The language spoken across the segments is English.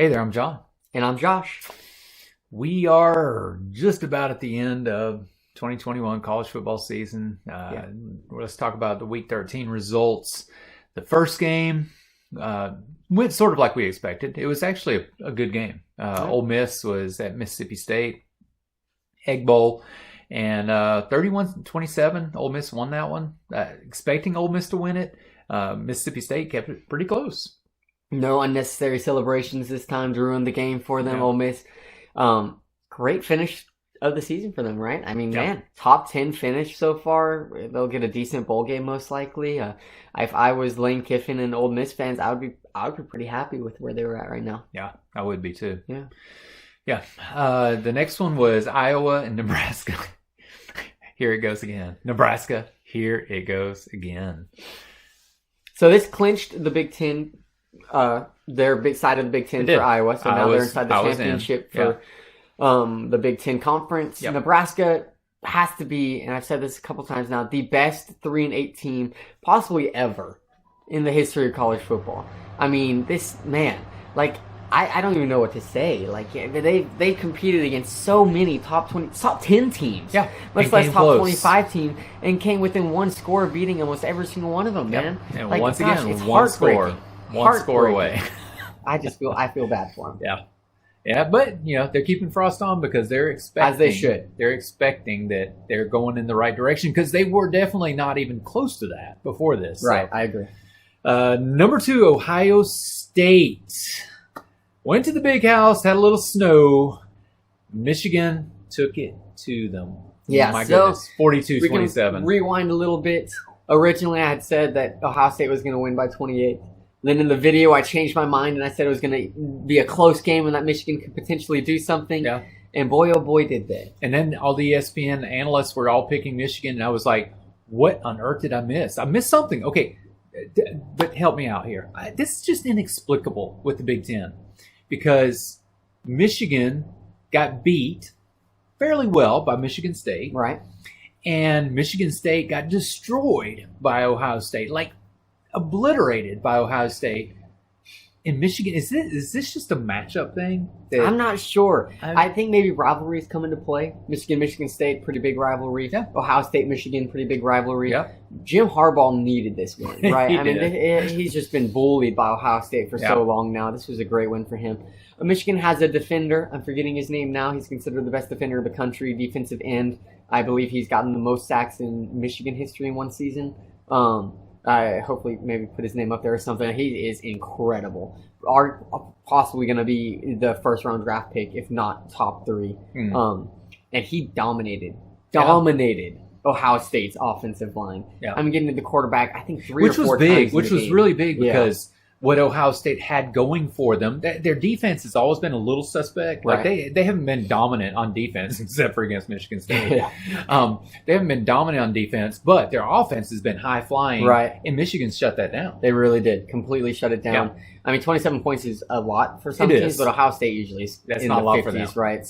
Hey there, I'm John. And I'm Josh. We are just about at the end of 2021 college football season. Let's talk about the Week 13 results. The first game went sort of like we expected. It was actually a good game. Ole Miss was at Mississippi State, Egg Bowl, and 31-27, Ole Miss won that one. Expecting Ole Miss to win it, Mississippi State kept it pretty close. No unnecessary celebrations this time to ruin the game for them, Yeah. Ole Miss. Great finish of the season for them, right? I mean, man, top 10 finish so far. They'll get a decent bowl game most likely. If I was Lane Kiffin and Ole Miss fans, I would be pretty happy with where they were at right now. Yeah, I would be too. Yeah. The next one was Iowa and Nebraska. Here it goes again. Nebraska, here it goes again. So this clinched the Big Ten, their big side of the Big Ten for Iowa. So now they're inside the championship for the Big Ten Conference. Yep. Nebraska has to be, and I've said this a couple times now, the best 3-8 team possibly ever in the history of college football. I mean, I don't even know what to say. Like, they competed against so many top 10 teams. Yeah, much less top 25 team, and came within one score of beating almost every single one of them, man. And like, once gosh, again, it's one score away. I feel bad for them. Yeah, but they're keeping frost on because they're expecting, as they should. They're expecting that they're going in the right direction because they were definitely not even close to that before this. Right, so. I agree. Number 2, Ohio State went to the big house, had a little snow. Michigan took it to them. Yeah, oh my goodness, 42-27. Rewind a little bit. Originally, I had said that Ohio State was going to win by 28. Then in the video, I changed my mind and I said it was going to be a close game and that Michigan could potentially do something. Yeah. And boy, oh boy, did they. And then all the ESPN analysts were all picking Michigan, and I was like, what on earth did I miss? I missed something. Okay, but help me out here. This is just inexplicable with the Big Ten because Michigan got beat fairly well by Michigan State. Right. And Michigan State got destroyed by Ohio State, like obliterated by Ohio State. In Michigan, is this just a matchup thing? I'm not sure. I think maybe rivalries come into play. Michigan State, pretty big rivalry. Yeah. Ohio State, Michigan, pretty big rivalry. Yeah. Jim Harbaugh needed this win, right? He He's just been bullied by Ohio State for so long now. This was a great win for him. Michigan has a defender. I'm forgetting his name now. He's considered the best defender of the country, defensive end. I believe he's gotten the most sacks in Michigan history in one season. I hopefully maybe put his name up there or something. He is incredible. Are possibly going to be the first round draft pick, if not top 3. And he dominated Ohio State's offensive line. Yeah. I'm getting to the quarterback, I think 3 or 4 times. Which was really big because what Ohio State had going for them, their defense has always been a little suspect. Like they haven't been dominant on defense except for against Michigan State. They haven't been dominant on defense, but their offense has been high flying. Right. And Michigan shut that down. They really did. Completely shut it down. Yeah. I mean, 27 points is a lot for some teams, but Ohio State usually is in the 50s, for them. Right?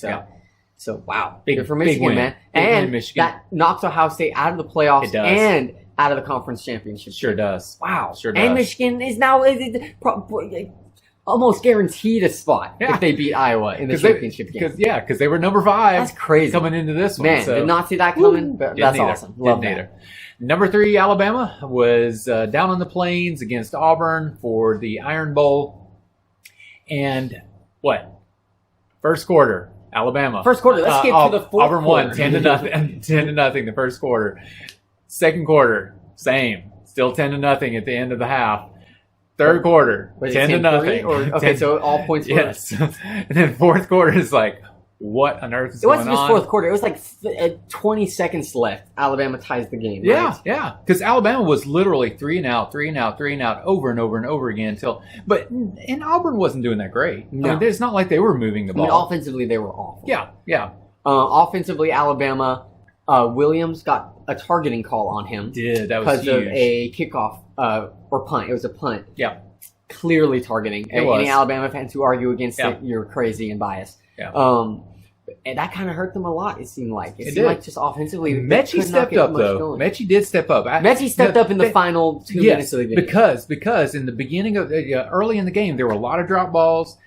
So wow. Good for Michigan, man. And that knocks Ohio State out of the playoffs and out of the conference championship. Sure does. Wow. Sure does. And Michigan is now almost guaranteed a spot if they beat Iowa in the championship game. Because they were number 5. That's crazy. Coming into this one. Man, did not see that coming, but that's awesome. Love that. Number 3, Alabama, was down on the plains against Auburn for the Iron Bowl. And what? First quarter, Alabama. First quarter. Let's skip to the fourth Auburn quarter. won 10-0 the first quarter. Second quarter, same. Still 10-0 at the end of the half. Third quarter, 10-0. Okay, so all points were. Yes. And then fourth quarter is like, what on earth is going on? It wasn't just fourth quarter. It was like 20 seconds left. Alabama ties the game. Yeah, right? Because Alabama was literally 3 and out, over and over and over again. And Auburn wasn't doing that great. No. I mean, it's not like they were moving the ball. I mean, offensively, they were awful. Yeah. Offensively, Alabama, Williams got a targeting call on him. That was huge. Because of a kickoff or punt. It was a punt. Yeah. Clearly targeting. Any Alabama fans who argue against it, you're crazy and biased. Yeah. And that kind of hurt them a lot, it seemed like. It seemed like just offensively. Mechie stepped up, though. Mechie did step up. Mechie stepped up in the final 2 minutes of the game. Because in the beginning of early in the game, there were a lot of drop balls.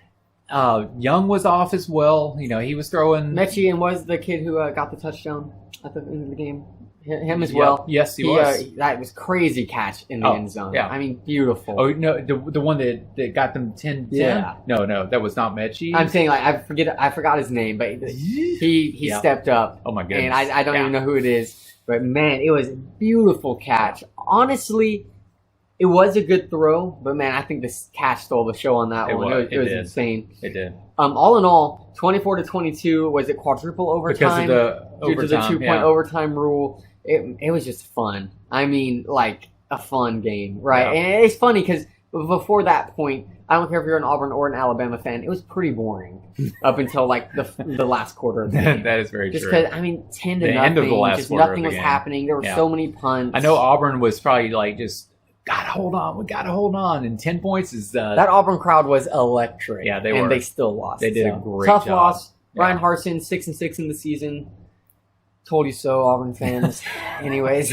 Young was off as well. He was throwing. Mechie was the kid who got the touchdown at the end of the game. Him as well. Yes, he was. That was crazy catch in the end zone. Yeah. I mean, beautiful. Oh no, the one that got them 10-10? Yeah. No, that was not Mechie. I'm saying I forgot his name, but he stepped up. Oh my goodness. And I don't even know who it is. But man, it was a beautiful catch. Honestly, it was a good throw, but man, I think this catch stole the show on that one. It was insane. It did. All in all, 24-22. Was it quadruple overtime? Because of the due to the 2-point overtime rule. It was just fun. I mean, like a fun game, right? Yeah. And it's funny because before that point, I don't care if you're an Auburn or an Alabama fan, it was pretty boring up until like the last quarter of the game. That is very true. Just because 10 to the nothing, end of the last just quarter nothing of the was game. happening. There were so many punts. I know Auburn was probably like just gotta hold on. We gotta hold on. And 10 points is that Auburn crowd was electric. Yeah, they were. And they still lost. They did a great tough job. loss. Yeah. Ryan Harsin 6-6 in the season. Told you so, Auburn fans. Anyways.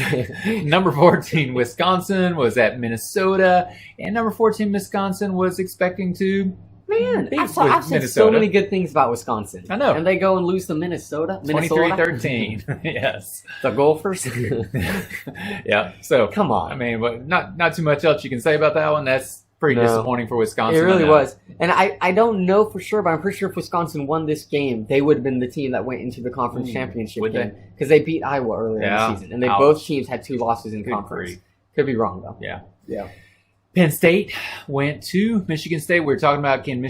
Number 14, Wisconsin was at Minnesota. And number 14, Wisconsin was expecting to I've said so many good things about Wisconsin. I know. And they go and lose to Minnesota. 23-13. Yes. The Gophers. Yeah. So come on. I mean, but not too much else you can say about that one. That's pretty disappointing for Wisconsin. It really was. And I don't know for sure, but I'm pretty sure if Wisconsin won this game, they would have been the team that went into the conference championship game because they beat Iowa earlier in the season. And both teams had 2 losses in conference. Could be wrong, though. Yeah. Penn State went to Michigan State. We were talking about can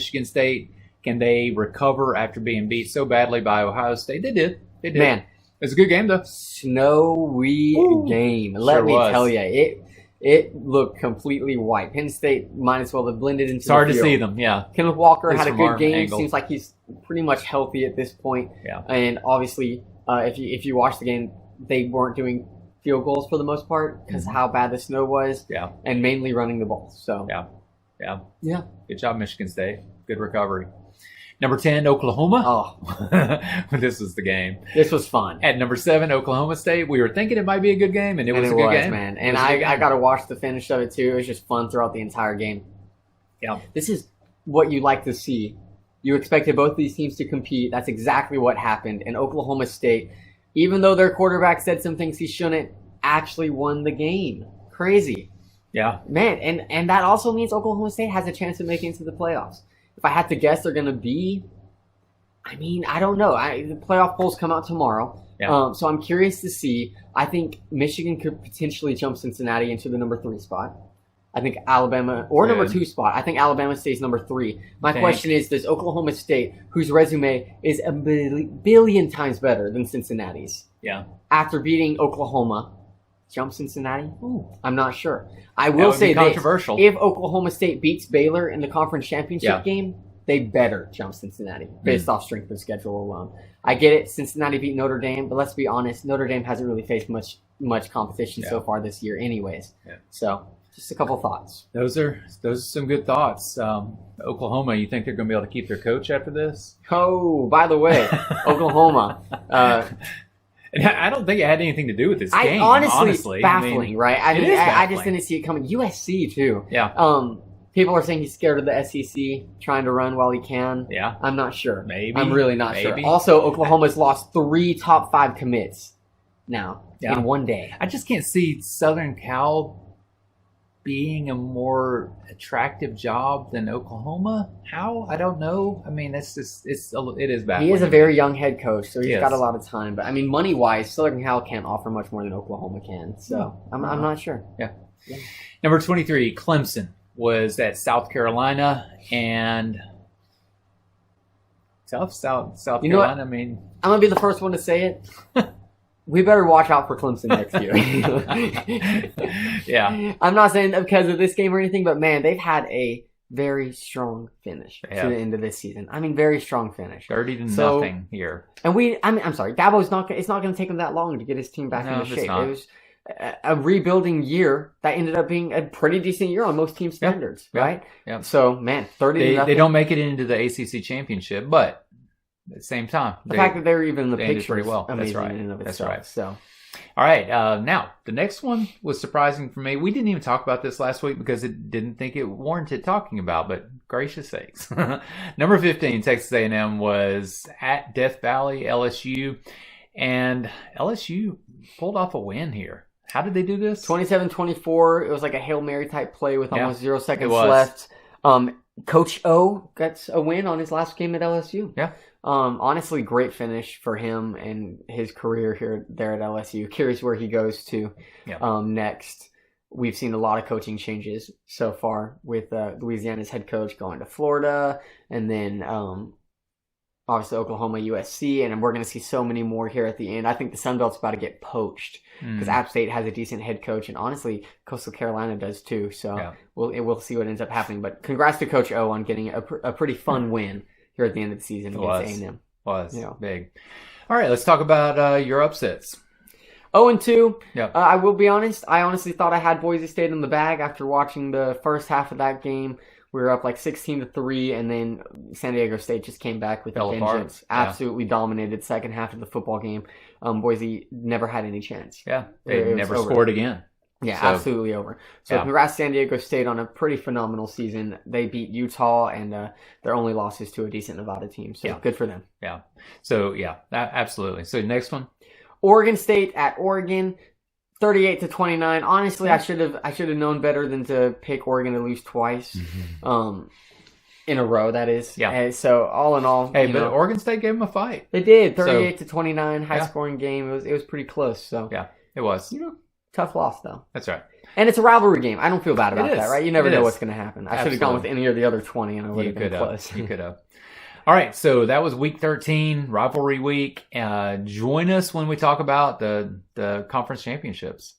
they recover after being beat so badly by Ohio State? They did. Man, it was a good game, though. Snowy game. Let me tell you, it looked completely white. Penn State might as well have blended into the field. It's hard to see them, yeah. Kenneth Walker had a good game. Seems like he's pretty much healthy at this point. Yeah. And obviously, if you watch the game, they weren't doing field goals for the most part because how bad the snow was. Yeah. And mainly running the ball. So Yeah. Good job, Michigan State. Good recovery. Number 10, Oklahoma. Oh. This was the game. This was fun. At number 7, Oklahoma State. We were thinking it might be a good game, and it was a good game. Man. And I got to watch the finish of it, too. It was just fun throughout the entire game. Yeah. This is what you like to see. You expected both these teams to compete. That's exactly what happened. And Oklahoma State, even though their quarterback said some things he shouldn't, actually won the game. Crazy. Yeah. Man, and that also means Oklahoma State has a chance of making it to the playoffs. If I had to guess, they're going to be, I don't know. The playoff polls come out tomorrow. Yeah. So I'm curious to see. I think Michigan could potentially jump Cincinnati into the number 3 spot. I think Alabama, or number 2 spot. I think Alabama stays number 3. My question is, does Oklahoma State, whose resume is a billion times better than Cincinnati's, after beating Oklahoma, jump Cincinnati? I'm not sure. I will say this. Controversial. If Oklahoma State beats Baylor in the conference championship game, they better jump Cincinnati based off strength of schedule alone. I get it. Cincinnati beat Notre Dame, but let's be honest. Notre Dame hasn't really faced much competition so far this year anyways. Yeah. So just a couple thoughts. Those are some good thoughts. Oklahoma, you think they're going to be able to keep their coach after this? Oh, by the way, Oklahoma. I don't think it had anything to do with this game. Honestly, baffling, right? It is baffling. I just didn't see it coming. USC too. Yeah. People are saying he's scared of the SEC, trying to run while he can. Yeah. I'm not sure. Maybe. I'm really not sure. Also, Oklahoma's lost 3 top 5 commits now in one day. I just can't see Southern Cal being a more attractive job than Oklahoma. How? I don't know. I mean, it is baffling. He is a very young head coach, so he's got a lot of time. But I mean, money-wise, Southern Cal can't offer much more than Oklahoma can. So I'm not sure. Yeah. Number 23, Clemson was at South Carolina, and South Carolina. I mean, I'm gonna be the first one to say it. We better watch out for Clemson next year. Yeah. I'm not saying because of this game or anything, but man, they've had a very strong finish to the end of this season. I mean, very strong finish. 30-0 here. And I'm sorry, Dabo's it's not going to take him that long to get his team back into shape. It was a rebuilding year that ended up being a pretty decent year on most team standards, right? Yeah. So, man, 30-0. They don't make it into the ACC championship, but at the same time, the fact that they're even in the picture pretty well. amazing That's right. in and of That's itself. right. So All right. Now, the next one was surprising for me. We didn't even talk about this last week because it didn't think it warranted talking about, but gracious sakes. Number 15, Texas A&M was at Death Valley, LSU, and LSU pulled off a win here. How did they do this? 27-24. It was like a Hail Mary type play with almost 0 seconds left. Coach O gets a win on his last game at LSU. Yeah. Honestly, great finish for him and his career there at LSU. Curious where he goes to next. We've seen a lot of coaching changes so far with Louisiana's head coach going to Florida, and then obviously Oklahoma, USC, and we're going to see so many more here at the end. I think the Sun Belt's about to get poached because App State has a decent head coach, and honestly, Coastal Carolina does too. So we'll see what ends up happening. But congrats to Coach O on getting a pretty fun win here at the end of the season against A&M. Big. All right, let's talk about your upsets. 0-2. Yeah. I will be honest. I honestly thought I had Boise State in the bag after watching the first half of that game. We were up like 16-3, and then San Diego State just came back with a vengeance. Absolutely dominated second half of the football game. Boise never had any chance. Yeah, they never scored again. Yeah, so, absolutely over. So congrats San Diego State on a pretty phenomenal season. They beat Utah, and their only loss is to a decent Nevada team. So good for them. Yeah. So, absolutely. So next one. Oregon State at Oregon, 38-29. Honestly, I should have known better than to pick Oregon to lose twice. In a row, that is. Yeah. And so all in all, but Oregon State gave them a fight. They did. 38-29, high scoring game. It was pretty close. So it was. Tough loss though. That's right. And it's a rivalry game. I don't feel bad about that, right? You never know what's going to happen. I should have gone with any of the other 20, and I would have been close. You could have. All right, so that was week 13, rivalry week. Join us when we talk about the conference championships.